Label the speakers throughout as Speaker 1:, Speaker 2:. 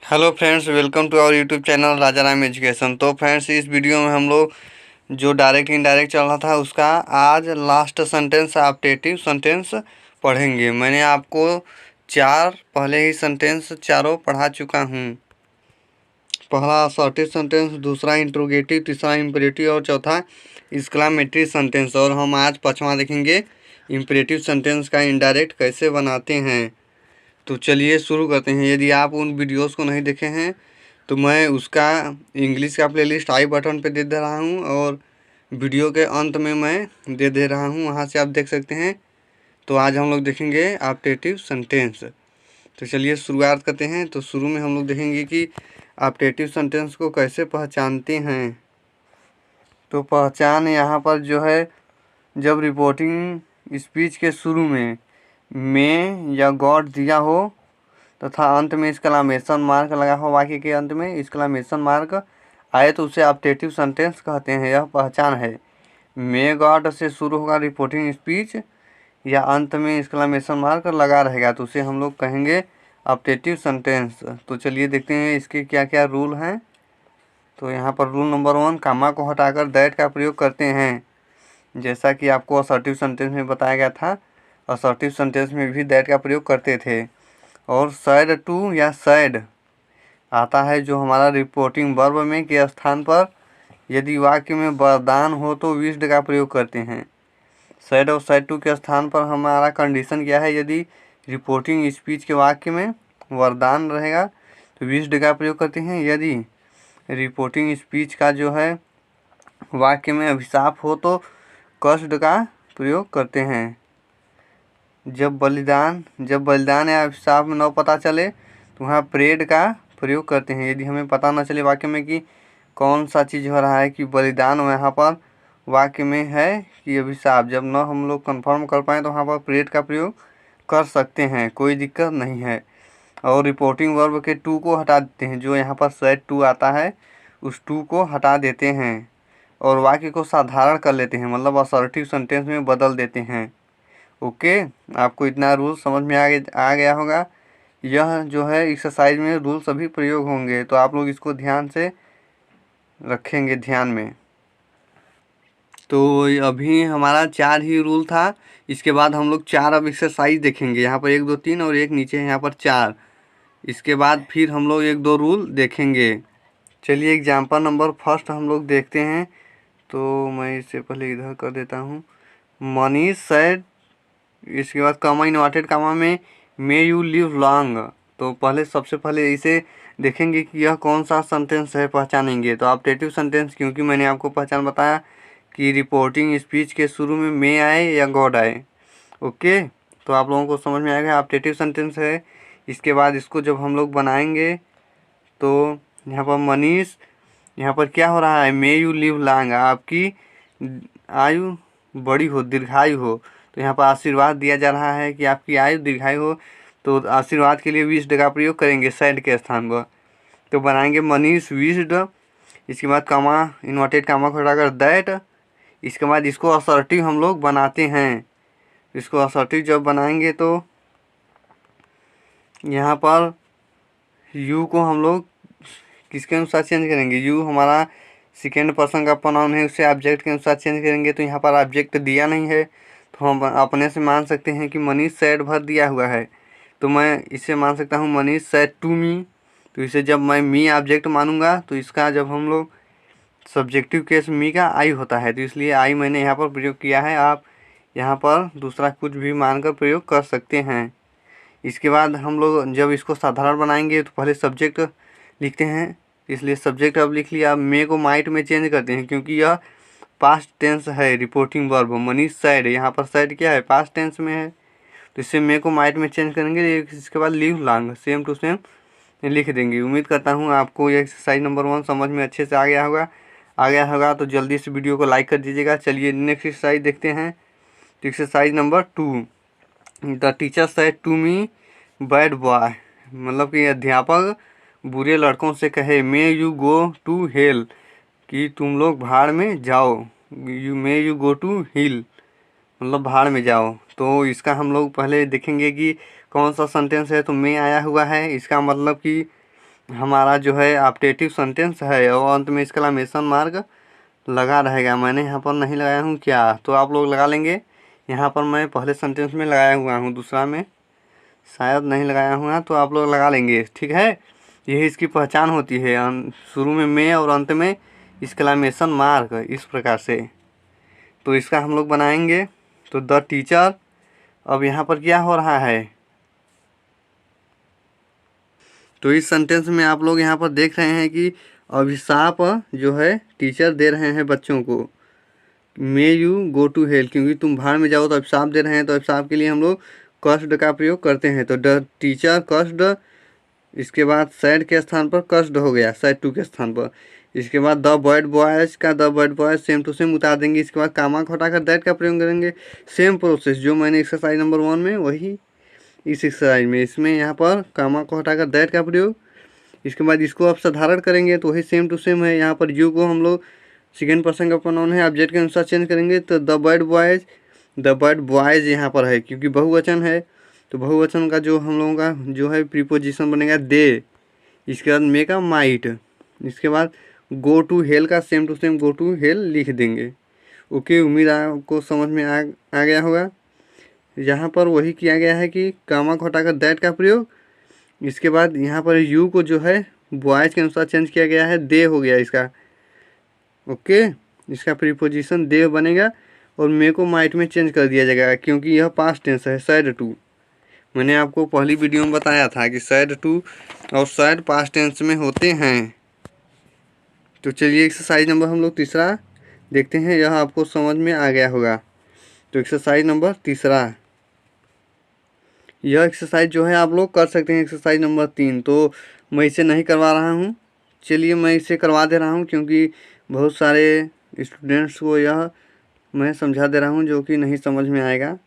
Speaker 1: Hello friends, welcome to our YouTube channel Raja Ram education. तो friends, इस video में हम लोग जो डायरेक्ट इनडायरेक्ट चल रहा था उसका आज लास्ट सेंटेंस ऑप्टेटिव सेंटेंस पढ़ेंगे। मैंने आपको चार पहले ही सेंटेंस चारों पढ़ा चुका हूँ। पहला असर्टिव सेंटेंस, दूसरा इंट्रोगेटिव, तीसरा इम्परेटिव और चौथा एक्सक्लेमेटरी सेंटेंस। और हम आज पांचवा देखेंगे इम्परेटिव सेंटेंस का इनडायरेक्ट कैसे बनाते हैं। तो चलिए शुरू करते हैं। यदि आप उन वीडियोस को नहीं देखे हैं तो मैं उसका इंग्लिश का प्लेलिस्ट आई बटन पे दे रहा हूँ और वीडियो के अंत में मैं दे रहा हूँ, वहाँ से आप देख सकते हैं। तो आज हम लोग देखेंगे ऑप्टेटिव सेंटेंस। तो चलिए शुरुआत करते हैं। तो शुरू में हम लोग देखेंगे कि ऑप्टेटिव सेंटेंस को कैसे पहचानते हैं। तो पहचान यहाँ पर जो है, जब रिपोर्टिंग स्पीच के शुरू में या गॉड दिया हो तथा अंत में एक्सक्लेमेशन मार्क लगा हो, वाक्य के अंत में एक्सक्लेमेशन मार्क आए तो उसे ऑप्टेटिव सेंटेंस कहते हैं। यह पहचान है। मे गॉड से शुरू होगा रिपोर्टिंग स्पीच या अंत में एक्सक्लेमेशन मार्क लगा रहेगा तो उसे हम लोग कहेंगे ऑप्टेटिव सेंटेंस। तो चलिए देखते हैं इसके क्या क्या रूल हैं। तो यहाँ पर रूल नंबर 1, कामा को हटाकर दैट का प्रयोग करते हैं। जैसा कि आपको असर्टिव सेंटेंस में बताया गया था, असर्टिव सेंटेंस में भी दैट का प्रयोग करते थे। और सैड टू या सैड आता है जो हमारा रिपोर्टिंग वर्ब में के स्थान पर यदि वाक्य में वरदान हो तो विश्ड का प्रयोग करते हैं। सैड और सैड टू के स्थान पर हमारा कंडीशन क्या है, यदि रिपोर्टिंग स्पीच के वाक्य में वरदान रहेगा तो विश्ड का प्रयोग करते हैं। यदि रिपोर्टिंग स्पीच का जो है वाक्य में अभिशाप हो तो कष्ट का प्रयोग करते हैं। जब बलिदान या अभिशाप में न पता चले तो वहाँ प्रेड का प्रयोग करते हैं। यदि हमें पता न चले वाक्य में कि कौन सा चीज़ हो रहा है, कि बलिदान वहाँ पर वाक्य में है कि अभिशाप, जब न हम लोग कंफर्म कर पाएँ तो वहाँ पर प्रेड का प्रयोग कर सकते हैं, कोई दिक्कत नहीं है। और रिपोर्टिंग वर्ब के टू को हटा देते हैं। जो यहाँ पर सेट टू आता है उस टू को हटा देते हैं और वाक्य को साधारण कर लेते हैं, मतलब असर्टिव सेंटेंस में बदल देते हैं। ओके, आपको इतना रूल समझ में आ गया होगा। यह जो है एक्सरसाइज में रूल सभी प्रयोग होंगे, तो आप लोग इसको ध्यान से रखेंगे ध्यान में। तो अभी हमारा 4 ही रूल था। इसके बाद हम लोग 4 अब एक्सरसाइज देखेंगे। यहाँ पर 1 2 3 और एक नीचे है यहाँ पर 4। इसके बाद फिर हम लोग 1 2 रूल देखेंगे। चलिए एग्जाम्पल नंबर फर्स्ट हम लोग देखते हैं। तो मैं इससे पहले इधर कर देता हूँ। मनीष सैड, इसके बाद कॉमा इन्वर्टेड कॉमा में मे यू लिव लॉन्ग। तो पहले सबसे पहले इसे देखेंगे कि यह कौन सा सेंटेंस है, पहचानेंगे। तो ऑप्टेटिव सेंटेंस, क्योंकि मैंने आपको पहचान बताया कि रिपोर्टिंग स्पीच के शुरू में मे आए या गॉड आए। ओके, तो आप लोगों को समझ में आएगा ऑप्टेटिव सेंटेंस है। इसके बाद इसको जब हम लोग बनाएंगे तो यहाँ पर मनीष, यहाँ पर क्या हो रहा है, मे यू लिव लॉन्ग, आपकी आयु बड़ी हो, दीर्घायु हो। तो यहाँ पर आशीर्वाद दिया जा रहा है कि आपकी आयु दीर्घायु हो। तो आशीर्वाद के लिए विश्ड का प्रयोग करेंगे सैड के स्थान पर। तो बनाएंगे मनीष विश्ड, इसके बाद कॉमा इन्वर्टेड कॉमा को हटाकर दैट। इसके बाद इसको असर्टिव हम लोग बनाते हैं। इसको असर्टिव जब बनाएंगे तो यहाँ पर यू को हम लोग किसके अनुसार चेंज करेंगे, यू हमारा सेकेंड पर्सन का प्रोनाउन है, उससे ऑब्जेक्ट के अनुसार चेंज करेंगे। तो यहाँ पर ऑब्जेक्ट दिया नहीं है तो हम अपने से मान सकते हैं कि मनीष सैड भर दिया हुआ है, तो मैं इसे मान सकता हूँ मनीष सैड टू मी। तो इसे जब मैं मी ऑब्जेक्ट मानूंगा तो इसका जब हम लोग सब्जेक्टिव केस मी का आई होता है, तो इसलिए आई मैंने यहाँ पर प्रयोग किया है। आप यहाँ पर दूसरा कुछ भी मानकर प्रयोग कर सकते हैं। इसके बाद हम लोग जब इसको साधारण बनाएंगे तो पहले सब्जेक्ट लिखते हैं, इसलिए सब्जेक्ट अब लिख लिया। मे को माइट में चेंज करते हैं क्योंकि यह पास्ट टेंस है रिपोर्टिंग वर्ब। मनीष सैड, यहाँ पर सैड क्या है, पास्ट टेंस में है, तो इससे मे को माइट में चेंज करेंगे। इसके बाद live long same to same लिख देंगे। उम्मीद करता हूँ आपको ये एक्सरसाइज नंबर 1 समझ में अच्छे से आ गया होगा। तो जल्दी से वीडियो को लाइक कर दीजिएगा। चलिए नेक्स्ट एक्सरसाइज देखते हैं। तो exercise number 2, the teacher said to me bad boy, मतलब कि अध्यापक बुरे लड़कों से कहे may you go to hell, कि तुम लोग भाड़ में जाओ। मे यू गो टू हिल, मतलब भाड़ में जाओ। तो इसका हम लोग पहले देखेंगे कि कौन सा सेंटेंस है। तो मे आया हुआ है, इसका मतलब कि हमारा जो है ऑप्टेटिव सेंटेंस है और अंत में एक्सक्लेमेशन मार्क लगा रहेगा। मैंने यहाँ पर नहीं लगाया हूँ क्या, तो आप लोग लगा लेंगे। यहाँ पर मैं पहले सेंटेंस में लगाया हुआ हूँ, दूसरा में शायद नहीं लगाया हुआ, तो आप लोग लगा लेंगे। ठीक है, यही इसकी पहचान होती है, शुरू में मैं और अंत में एक्सक्लेमेशन मार्क, इस प्रकार से। तो इसका हम लोग बनाएंगे। तो द टीचर, अब यहाँ पर क्या हो रहा है, तो इस सेंटेंस में आप लोग यहाँ पर देख रहे हैं कि अभिशाप जो है टीचर दे रहे हैं बच्चों को। May you go to hell, क्योंकि तुम भाड़ में जाओ, तो अभिशाप दे रहे हैं, तो अभिशाप के लिए हम लोग कष्ट का प्रयोग करते हैं। तो द टीचर कष्ट, इसके बाद सैड के स्थान पर कष्ट हो गया, सैड टू के स्थान पर। इसके बाद द बैड बॉयज का the bad boys same to same उतार देंगे। इसके बाद कामा को हटाकर दैट का प्रयोग करेंगे। सेम प्रोसेस जो मैंने एक्सरसाइज नंबर 1 में, वही इस एक्सरसाइज में, इसमें यहाँ पर कामा को हटाकर दैट का प्रयोग। इसके बाद इसको आप साधारण करेंगे तो वही सेम टू सेम है। यहाँ पर यू को हम लोग सेकेंड पर्सन का प्रोनाउन है, ऑब्जेक्ट के अनुसार चेंज करेंगे। तो द बैड बॉयज यहाँ पर है क्योंकि बहुवचन है, तो बहुवचन का जो हम लोगों का जो है प्रीपोजिशन बनेगा दे। इसके बाद मे का माइट। इसके बाद गो टू हेल का same to same go to hell लिख देंगे। ओके, उम्मीद आपको समझ में आ गया होगा। यहाँ पर वही किया गया है कि कामा को हटाकर दैट का प्रयोग। इसके बाद यहाँ पर यू को जो है बॉयज के अनुसार चेंज किया गया है, दे हो गया इसका। ओके, इसका प्रीपोजिशन दे बनेगा और मे को माइट में चेंज कर दिया जाएगा क्योंकि यह पास्ट टेंस है, सैड टू। मैंने आपको पहली वीडियो में बताया था कि सैड टू और सैड पास्ट टेंस में होते हैं। तो चलिए एक्सरसाइज नंबर हम लोग तीसरा देखते हैं, यह आपको समझ में आ गया होगा। तो एक्सरसाइज नंबर तीसरा, यह एक्सरसाइज जो है आप लोग कर सकते हैं। एक्सरसाइज नंबर 3 तो मैं इसे नहीं करवा रहा हूँ, चलिए मैं इसे करवा दे रहा हूँ क्योंकि बहुत सारे स्टूडेंट्स को यह मैं समझा दे रहा हूँ जो कि नहीं समझ में आएगा।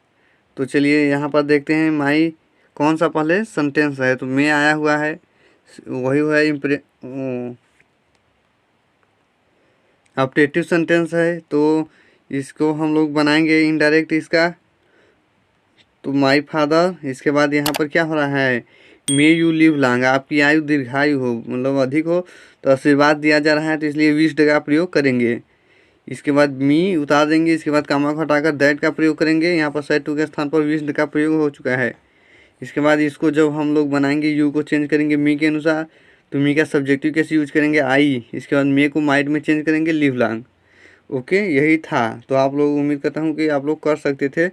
Speaker 1: तो चलिए यहाँ पर देखते हैं, माई कौन सा पहले सेंटेंस है, तो मैं आया हुआ है, वही है ऑप्टेटिव सेंटेंस है। तो इसको हम लोग बनाएंगे इनडायरेक्ट इसका। तो माई फादर, इसके बाद यहाँ पर क्या हो रहा है, मे यू लिव लॉन्ग, आपकी आयु दीर्घायु हो, मतलब अधिक हो, तो आशीर्वाद दिया जा रहा है, तो इसलिए विश का प्रयोग करेंगे। इसके बाद मी उतार देंगे। इसके बाद कामा को हटाकर दैट का प्रयोग करेंगे। यहाँ पर सैड टू के स्थान पर विश का प्रयोग हो चुका है। इसके बाद इसको जब हम लोग बनाएंगे, यू को चेंज करेंगे मी के अनुसार, तो मी का सब्जेक्टिव कैसे यूज करेंगे, आई। इसके बाद मे को माइट में चेंज करेंगे, लिव लॉन्ग। ओके, यही था। तो आप लोग, उम्मीद करता हूँ कि आप लोग कर सकते थे,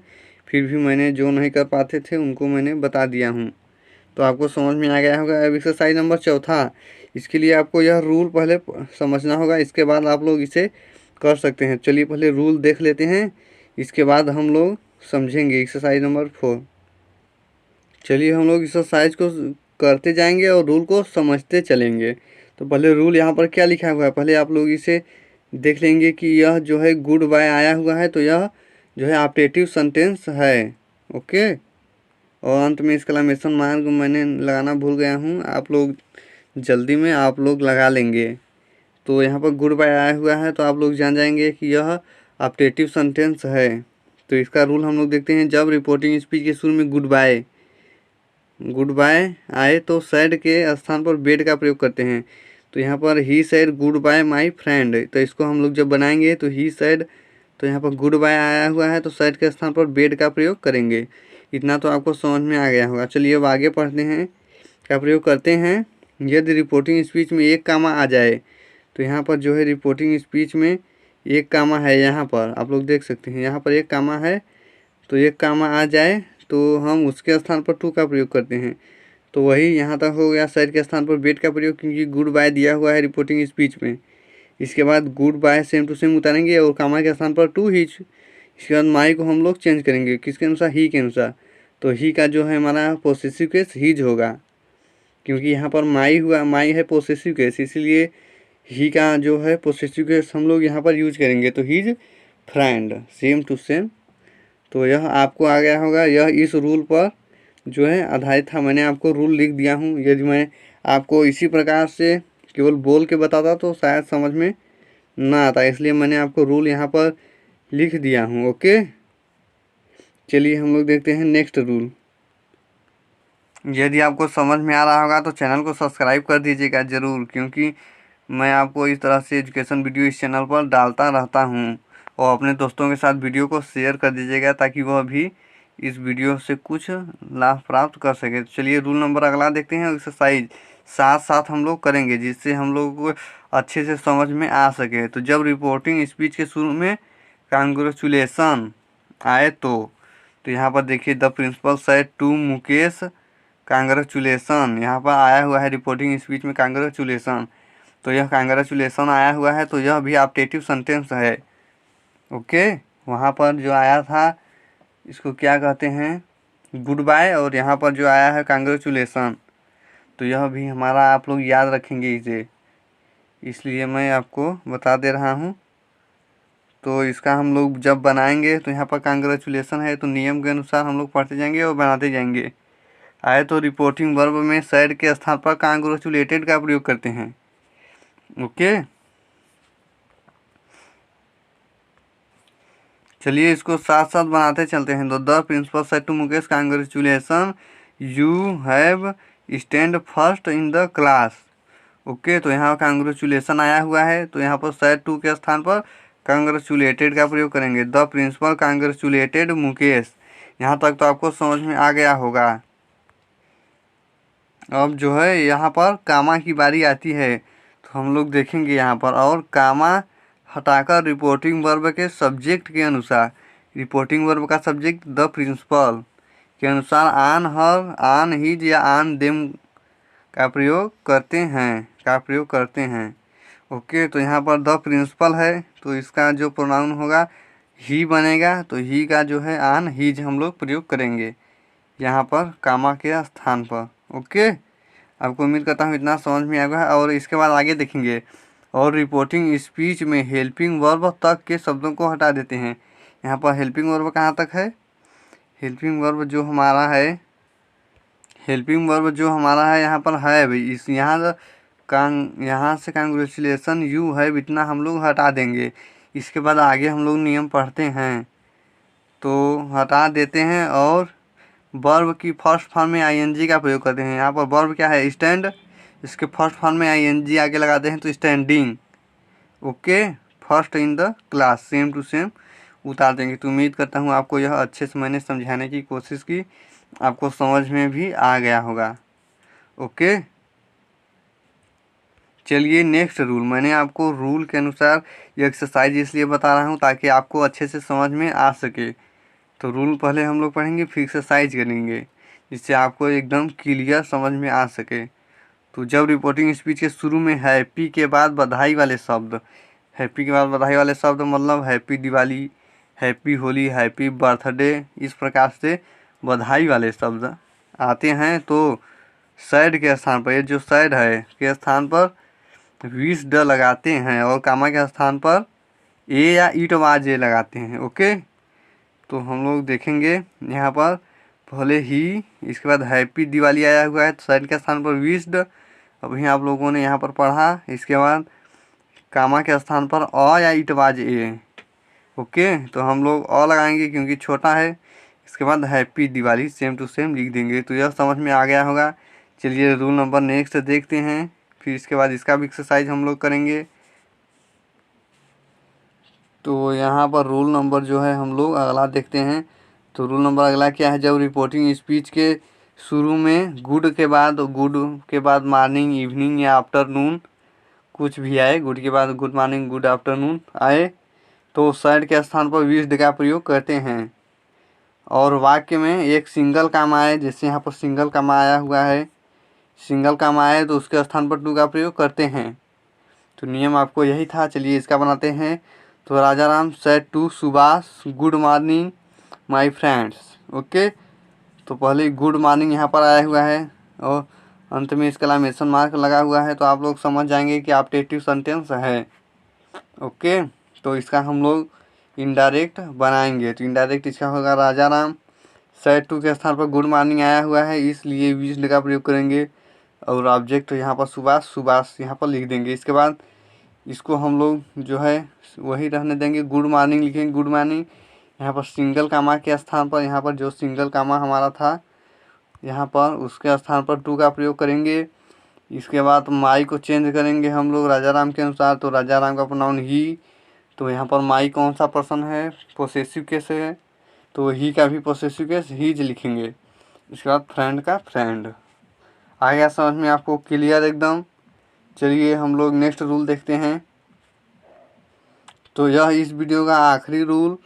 Speaker 1: फिर भी मैंने जो नहीं कर पाते थे उनको मैंने बता दिया हूँ, तो आपको समझ में आ गया होगा। अब एक्सरसाइज नंबर चौथा, इसके लिए आपको यह रूल पहले समझना होगा, इसके बाद आप लोग इसे कर सकते हैं। चलिए पहले रूल देख लेते हैं, इसके बाद हम लोग समझेंगे एक्सरसाइज नंबर 4। चलिए हम लोग एक्सरसाइज को करते जाएंगे और रूल को समझते चलेंगे। तो पहले रूल यहाँ पर क्या लिखा हुआ है, पहले आप लोग इसे देख लेंगे कि यह जो है गुड बाय आया हुआ है, तो यह जो है ऑप्टेटिव सेंटेंस है। ओके, और अंत में एक्सक्लेमेशन मार्क मैंने लगाना भूल गया हूँ, आप लोग जल्दी में आप लोग लगा लेंगे। तो यहाँ पर गुड बाय आया हुआ है, तो आप लोग जान जाएंगे कि यह ऑप्टेटिव सेंटेंस है। तो इसका रूल हम लोग देखते हैं, जब रिपोर्टिंग स्पीच के शुरू में गुड बाय आए तो सैड के स्थान पर बेड का प्रयोग करते हैं। तो यहाँ पर ही said goodbye my friend, तो इसको हम लोग जब बनाएंगे तो ही सैड, तो यहाँ पर गुड बाय आया हुआ है तो सैड के स्थान पर बेड का प्रयोग करेंगे। इतना तो आपको समझ में आ गया होगा। चलिए अब आगे पढ़ते हैं, क्या प्रयोग करते हैं। यदि रिपोर्टिंग स्पीच में एक कामा आ जाए, तो यहाँ पर जो है रिपोर्टिंग स्पीच में एक कामा है, यहाँ पर आप लोग देख सकते हैं, यहाँ पर एक कामा है, तो एक कामा आ जाए तो हम उसके स्थान पर टू का प्रयोग करते हैं। तो वही यहाँ तक हो गया, सैड के स्थान पर बेड का प्रयोग, क्योंकि गुड बाय दिया हुआ है रिपोर्टिंग स्पीच में। इसके बाद goodbye same to same उतारेंगे और कामा के स्थान पर टू हिच। इसके बाद माई को हम लोग चेंज करेंगे, किसके अनुसार, ही के अनुसार। तो ही का जो है हमारा पोसेसिव केस हीज होगा, क्योंकि यहाँ पर माई हुआ, माई है पोसेसिव केस, इसीलिए ही का जो है पोसेसिव केस हम लोग यहाँ पर यूज करेंगे। तो his friend, same to same. तो यह आपको आ गया होगा, यह इस रूल पर जो है आधारित था। मैंने आपको रूल लिख दिया हूँ, यदि मैं आपको इसी प्रकार से केवल बोल के बताता तो शायद समझ में ना आता, इसलिए मैंने आपको रूल यहाँ पर लिख दिया हूँ। ओके, चलिए हम लोग देखते हैं नेक्स्ट रूल। यदि आपको समझ में आ रहा होगा तो चैनल को सब्सक्राइब कर दीजिएगा ज़रूर, क्योंकि मैं आपको इस तरह से एजुकेशन वीडियो इस चैनल पर डालता रहता हूँ। और अपने दोस्तों के साथ वीडियो को शेयर कर दीजिएगा ताकि वह भी इस वीडियो से कुछ लाभ प्राप्त कर सके। तो चलिए रूल नंबर अगला देखते हैं। एक्सरसाइज साथ साथ हम लोग करेंगे जिससे हम लोग को अच्छे से समझ में आ सके। तो जब रिपोर्टिंग स्पीच के शुरू में कांग्रेचुलेसन आए तो यहाँ पर देखिए the principal said to Mukesh congratulation, यहाँ पर आया हुआ है रिपोर्टिंग स्पीच में कांग्रेचुलेसन। तो यह कांग्रेचुलेसन आया हुआ है तो यह भी ऑप्टेटिव सेंटेंस है। ओके, वहाँ पर जो आया था इसको क्या कहते हैं, गुड बाय, और यहाँ पर जो आया है कांग्रेचुलेसन, तो यह भी हमारा आप लोग याद रखेंगे इसे, इसलिए मैं आपको बता दे रहा हूँ। तो इसका हम लोग जब बनाएंगे तो यहाँ पर कांग्रेचुलेसन है तो नियम के अनुसार हम लोग पढ़ते जाएंगे और बनाते जाएंगे। आए तो रिपोर्टिंग वर्ब में सैड के स्थान पर कांग्रेचुलेटेड का प्रयोग करते हैं। ओके, चलिए इसको साथ साथ बनाते चलते हैं। तो the principal said to Mukesh congratulation you have stand first in the class. Okay, तो यहाँ कांग्रेचुलेसन आया हुआ है तो यहाँ पर सेड टू के स्थान पर कांग्रेचुलेटेड का प्रयोग करेंगे। द प्रिंसिपल कांग्रेचुलेटेड मुकेश, यहाँ तक तो आपको समझ में आ गया होगा। अब जो है यहाँ पर कामा की बारी आती है तो हम लोग देखेंगे यहाँ पर, और कामा हटाकर रिपोर्टिंग वर्ब के सब्जेक्ट के अनुसार, रिपोर्टिंग वर्ब का सब्जेक्ट द प्रिंसिपल के अनुसार आन हर आन हिज या आन देम का प्रयोग करते हैं। ओके, तो यहाँ पर द प्रिंसिपल है तो इसका जो प्रोनाउन होगा ही बनेगा, तो ही का जो है आन हिज हम लोग प्रयोग करेंगे यहाँ पर कामा के स्थान पर। ओके, आपको उम्मीद करता हूँ इतना समझ में आएगा। और इसके बाद आगे देखेंगे, और रिपोर्टिंग स्पीच में हेल्पिंग वर्ब तक के शब्दों को हटा देते हैं। यहाँ पर हेल्पिंग वर्ब कहाँ तक है, हेल्पिंग वर्ब जो हमारा है, हेल्पिंग वर्ब जो हमारा है यहाँ पर है भाई, इस यहाँ से कांग्रेचुलेसन यू है, इतना हम लोग हटा देंगे। इसके बाद आगे हम लोग नियम पढ़ते हैं तो हटा देते हैं, और वर्ब की फर्स्ट फॉर्म में आईएनजी का प्रयोग करते हैं। यहाँ पर वर्ब क्या है, स्टैंड, इसके फर्स्ट फॉर्म में आईएनजी आगे लगाते हैं तो standing. Okay, first in the class same to same उतार देंगे। तो उम्मीद करता हूँ आपको यह अच्छे से मैंने समझाने की कोशिश की, आपको समझ में भी आ गया होगा। ओके, चलिए नेक्स्ट रूल, मैंने आपको रूल के अनुसार ये एक्सरसाइज इसलिए बता रहा हूँ ताकि आपको अच्छे से समझ में आ सके। तो रूल पहले हम लोग पढ़ेंगे फिर एक्सरसाइज करेंगे जिससे आपको एकदम क्लियर समझ में आ सके। तो जब रिपोर्टिंग स्पीच के शुरू में हैप्पी के बाद बधाई वाले शब्द, हैप्पी के बाद बधाई वाले शब्द मतलब happy Diwali, happy Holi, happy birthday, इस प्रकार से बधाई वाले शब्द आते हैं तो सैड के स्थान पर, ये जो सैड है के स्थान पर विश ड लगाते हैं, और कामा के स्थान पर ए या इट वाज ए लगाते हैं। ओके, तो हम लोग देखेंगे यहाँ पर पहले ही, इसके बाद हैप्पी दिवाली आया हुआ है तो सैड के स्थान पर विश्ड, अभी आप लोगों ने यहाँ पर पढ़ा। इसके बाद कामा के स्थान पर अ या इट वाज ए। ओके, तो हम लोग अ लगाएंगे क्योंकि छोटा है। इसके बाद happy Diwali same to same लिख देंगे। तो यह समझ में आ गया होगा। चलिए रूल नंबर नेक्स्ट देखते हैं, फिर इसके बाद इसका भी एक्सरसाइज हम लोग करेंगे। तो यहाँ पर रूल नंबर जो है हम लोग अगला देखते हैं। तो रूल नंबर अगला क्या है, जब रिपोर्टिंग स्पीच के शुरू में गुड के बाद मॉर्निंग, इवनिंग या आफ्टरनून कुछ भी आए, गुड के बाद गुड मॉर्निंग, गुड आफ्टरनून आए तो सैड के स्थान पर विश्ड का प्रयोग करते हैं। और वाक्य में एक सिंगल काम आए, जैसे यहाँ पर सिंगल काम आया हुआ है, सिंगल काम आए तो उसके स्थान पर टू का प्रयोग करते हैं। तो नियम आपको यही था। चलिए इसका बनाते हैं। तो Raja Ram said to Subhash good morning my friends. Okay, तो पहले गुड मॉर्निंग यहाँ पर आया हुआ है और अंत में एक्सक्लेमेशन मार्क लगा हुआ है, तो आप लोग समझ जाएंगे कि ऑप्टेटिव सेंटेंस है। ओके, तो इसका हम लोग इनडायरेक्ट बनाएंगे। तो इनडायरेक्ट इसका होगा राजा राम सेड टू के स्थान पर गुड मॉर्निंग आया हुआ है इसलिए विश्ड का प्रयोग करेंगे, और ऑब्जेक्ट यहाँ पर सुभाष यहाँ पर लिख देंगे। इसके बाद इसको हम लोग जो है वही रहने देंगे, गुड मॉर्निंग लिखेंगे, गुड मॉर्निंग। यहाँ पर सिंगल कामा के स्थान पर, यहाँ पर जो सिंगल कामा हमारा था यहाँ पर उसके स्थान पर टू का प्रयोग करेंगे। इसके बाद माई को चेंज करेंगे हम लोग राजा राम के अनुसार, तो राजा राम का प्रोनाउन ही, तो यहाँ पर माई कौन सा पर्सन है, पोसेसिव केस है, तो ही का भी पोसेसिव केस हीज लिखेंगे। इसके बाद फ्रेंड का फ्रेंड। आ गया समझ में आपको क्लियर एकदम। चलिए हम लोग नेक्स्ट रूल देखते हैं। तो यह इस वीडियो का आखिरी रूल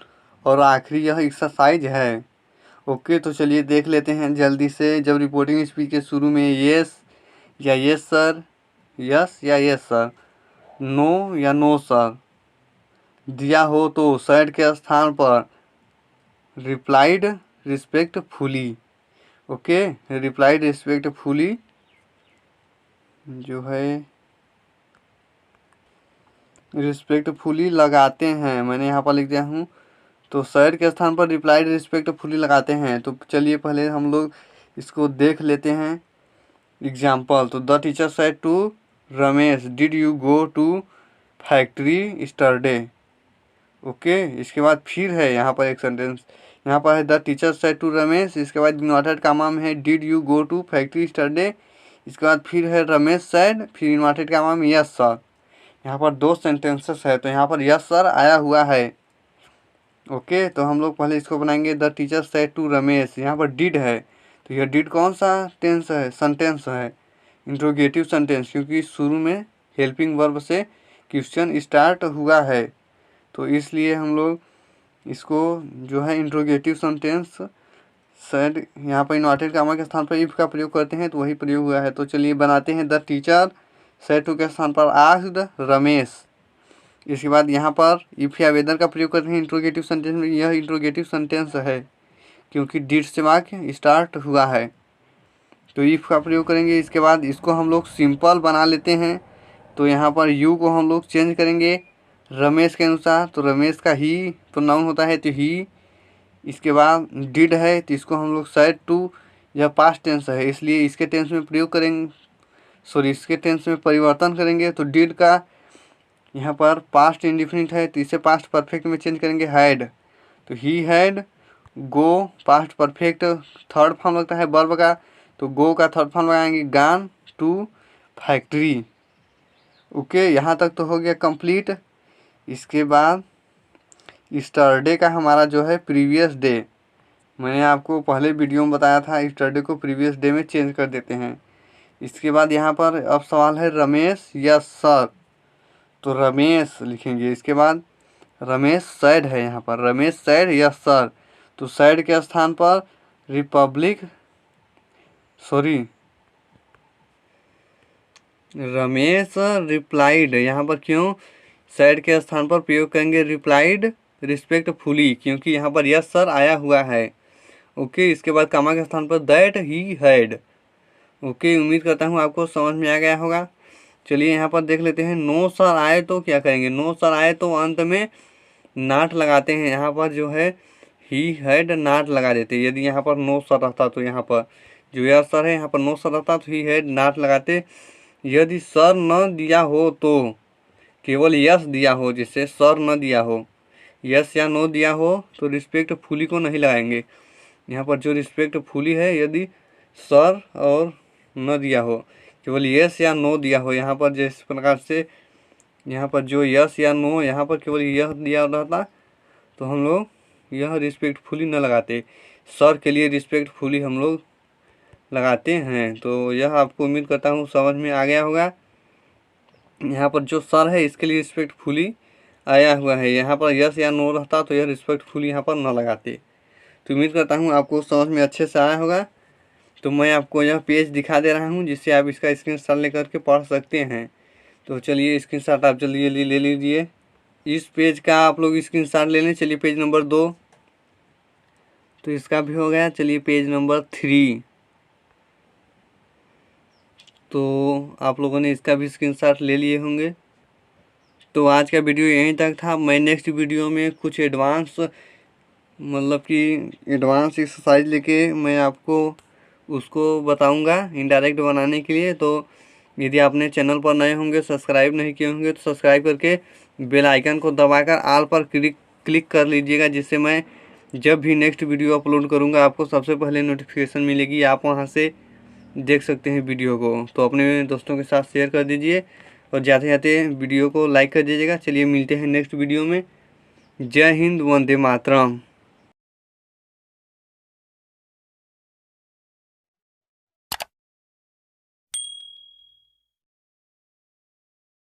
Speaker 1: और आखिरी यह एक्सरसाइज है। ओके, तो चलिए देख लेते हैं जल्दी से। जब रिपोर्टिंग स्पीच के शुरू में येस या येस सर, यस या येस सर, नो या नो सर दिया हो तो सैड के स्थान पर replied respectfully. Okay, replied respectfully जो है रिस्पेक्टफुली लगाते हैं, मैंने यहाँ पर लिख दिया हूँ। तो सैड के स्थान पर रिप्लाइड रिस्पेक्टफुली लगाते हैं। तो चलिए पहले हम लोग इसको देख लेते हैं एग्जाम्पल। तो the teacher said to Ramesh, did you go to factory yesterday. Okay, इसके बाद फिर है यहाँ पर एक सेंटेंस, यहाँ पर है the teacher said to Ramesh, इसके बाद इन्वर्टेड कामा में है did you go to factory yesterday, इसके बाद फिर है रमेश सेड, फिर इन्वर्टेड कामा में यस सर। यहाँ पर दो सेंटेंसेस है, तो यहाँ पर यस सर आया हुआ है। ओके, तो हम लोग पहले इसको बनाएंगे। The teacher said to Ramesh, यहाँ पर डिड है, तो यह डिड कौन सा टेंस है, सेंटेंस है, इंट्रोगेटिव सेंटेंस, क्योंकि शुरू में हेल्पिंग वर्ब से क्वेश्चन स्टार्ट हुआ है, तो इसलिए हम लोग इसको जो है इंट्रोगेटिव सेंटेंस सेड, यहाँ पर इन्वर्टेड कामा के स्थान पर इफ का प्रयोग करते हैं, तो वही प्रयोग हुआ है। तो चलिए बनाते हैं। द टीचर सेड टू के स्थान पर आस्क्ड रमेश, इसके बाद यहाँ पर इफ या वेदर का प्रयोग करते हैं इंट्रोगेटिव सेंटेंस में। यह इंट्रोगेटिव सेंटेंस है क्योंकि डिड से वाक्य स्टार्ट हुआ है, तो इफ का प्रयोग करेंगे। इसके बाद इसको हम लोग सिंपल बना लेते हैं। तो यहाँ पर यू को हम लोग चेंज करेंगे रमेश के अनुसार, तो रमेश का ही प्रोनाउन होता है, तो ही। इसके बाद डिड है, तो इसको हम लोग सेड टू, यह पास्ट टेंस है, इसलिए इसके टेंस में प्रयोग करेंगे, सॉरी इसके टेंस में परिवर्तन करेंगे। तो डिड का यहाँ पर पास्ट इंडिफिनिट है, तो इसे पास्ट परफेक्ट में चेंज करेंगे हैड, तो he had go, past perfect third form लगता है वर्ब का, तो गो का थर्ड फॉर्म लगाएंगे गान टू फैक्ट्री। ओके, यहाँ तक तो हो गया कंप्लीट। इसके बाद यस्टरडे का हमारा जो है प्रीवियस डे, मैंने आपको पहले वीडियो में बताया था, यस्टरडे को प्रीवियस डे में चेंज कर देते हैं। इसके बाद यहाँ पर अब सवाल है रमेश या सर, तो रमेश लिखेंगे। इसके बाद रमेश सैड है, यहाँ पर रमेश सैड या सर, तो सैड के स्थान पर रिपब्लिक, सॉरी रमेश रिप्लाइड, यहाँ पर क्यों सैड के स्थान पर प्रयोग करेंगे रिप्लाइड रिस्पेक्टफुली, क्योंकि यहाँ पर यस सर आया हुआ है। ओके, इसके बाद कामा के स्थान पर दैट ही हैड। ओके, उम्मीद करता हूँ आपको समझ में आ गया होगा। चलिए यहाँ पर देख लेते हैं। नो सर आए तो क्या करेंगे, नो सर आए तो अंत में नाट लगाते हैं, यहाँ पर जो है ही हैड नाट लगा देते। यदि यहाँ पर नो सर रहता तो यहाँ पर जो यस सर है, यहाँ पर नो सर रहता तो ही हैड नाट लगाते। यदि सर न दिया हो तो केवल यस दिया हो, जिससे सर न दिया हो, यस या नो दिया हो तो रिस्पेक्टफुली को नहीं लगाएंगे। यहाँ पर जो रिस्पेक्टफुली है, यदि सर और न दिया हो, केवल यस या नो दिया हो, यहाँ पर जिस प्रकार से यहाँ पर जो यस या नो, यहाँ पर केवल यह दिया रहता तो हम लोग यह रिस्पेक्टफुली न लगाते, सर के लिए रिस्पेक्टफुली हम लोग लगाते हैं। तो यह आपको उम्मीद करता हूँ समझ में आ गया होगा। यहाँ पर जो सर है इसके लिए रिस्पेक्टफुली आया हुआ है, यहाँ पर यस या नो रहता तो यह रिस्पेक्टफुली यहाँ पर न लगाते। तो उम्मीद करता हूँ आपको समझ में अच्छे से आया होगा। तो मैं आपको यह पेज दिखा दे रहा हूँ जिससे आप इसका स्क्रीनशॉट लेकर के पढ़ सकते हैं। तो चलिए स्क्रीनशॉट आप जल्दी जल्दी ले लीजिए। इस पेज का आप लोग स्क्रीनशॉट ले लें। चलिए पेज नंबर 2, तो इसका भी हो गया। चलिए पेज नंबर 3, तो आप लोगों ने इसका भी स्क्रीनशॉट ले लिए होंगे। तो आज का वीडियो यहीं तक था। मैं नेक्स्ट वीडियो में कुछ एडवांस मतलब कि एडवांस एक्सरसाइज लेके मैं आपको उसको बताऊंगा इनडायरेक्ट बनाने के लिए। तो यदि आपने चैनल पर नए होंगे, सब्सक्राइब नहीं किए होंगे, तो सब्सक्राइब करके बेल आइकन को दबाकर ऑल पर क्लिक कर लीजिएगा, जिससे मैं जब भी नेक्स्ट वीडियो अपलोड करूँगा आपको सबसे पहले नोटिफिकेशन मिलेगी, आप वहाँ से देख सकते हैं वीडियो को। तो अपने दोस्तों के साथ शेयर कर दीजिए और जाते जाते वीडियो को लाइक कर दीजिएगा। चलिए मिलते हैं नेक्स्ट वीडियो में। जय हिंद, वंदे मातरम।